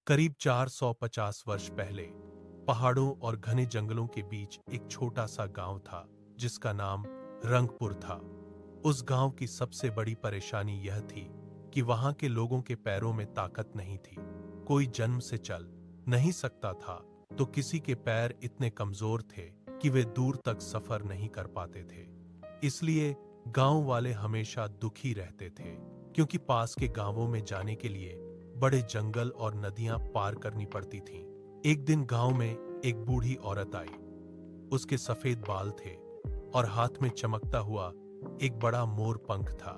करीब 450 वर्ष पहले पहाड़ों और घने जंगलों के बीच एक छोटा सा गांव था जिसका नाम रंगपुर था। उस गांव की सबसे बड़ी परेशानी यह थी कि वहां के लोगों के पैरों में ताकत नहीं थी। कोई जन्म से चल नहीं सकता था तो किसी के पैर इतने कमजोर थे कि वे दूर तक सफर नहीं कर पाते थे। इसलिए गांव वाले हमेशा दुखी रहते थे क्योंकि पास के गांवों में जाने के लिए बड़े जंगल और नदियां पार करनी पड़ती थीं। एक दिन गांव में एक बूढ़ी औरत आई। उसके सफेद बाल थे और हाथ में चमकता हुआ एक बड़ा मोर पंख था।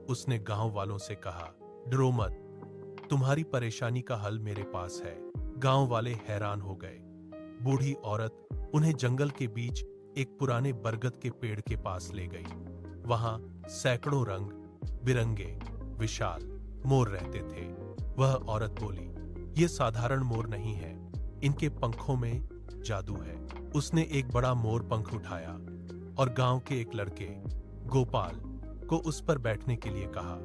उसने गांव वालों से कहा, डरो मत, तुम्हारी परेशानी का हल मेरे पास है। गांव वाले हैरान हो गए। बूढ़ी औरत उन्हें जंगल के बीच एक पुराने बरगद के पेड़ के पास ले गई। वहां सैकड़ों रंग बिरंगे विशाल मोर रहते थे। वह औरत बोली, ये साधारण मोर नहीं है, इनके पंखों में जादू है। उसने एक बड़ा मोर पंख उठाया और गांव के एक लड़के गोपाल को उस पर बैठने के लिए कहा।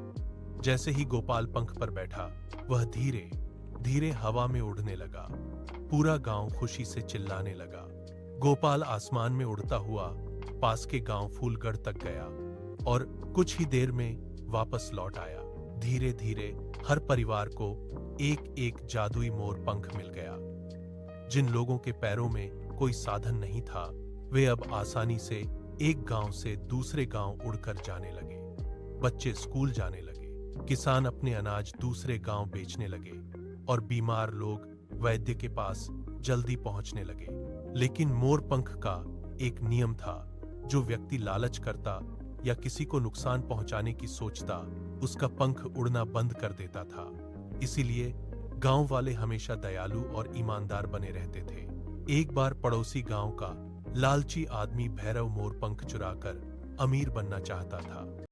जैसे ही गोपाल पंख पर बैठा, वह धीरे धीरे हवा में उड़ने लगा। पूरा गांव खुशी से चिल्लाने लगा। गोपाल आसमान में उड़ता हुआ पास के गांव फूलगढ़ तक गया और कुछ ही देर में वापस लौट आया। धीरे धीरे हर परिवार को एक एक जादुई मोर पंख मिल गया। जिन लोगों के पैरों में कोई साधन नहीं था, वे अब आसानी से एक गांव से दूसरे गांव उड़कर जाने लगे। बच्चे स्कूल जाने लगे, किसान अपने अनाज दूसरे गांव बेचने लगे और बीमार लोग वैद्य के पास जल्दी पहुंचने लगे। लेकिन मोर पंख का एक नियम था, जो व्यक्ति लालच करता या किसी को नुकसान पहुंचाने की सोचता, उसका पंख उड़ना बंद कर देता था। इसीलिए गांव वाले हमेशा दयालु और ईमानदार बने रहते थे। एक बार पड़ोसी गांव का लालची आदमी भैरव मोर पंख चुराकर अमीर बनना चाहता था।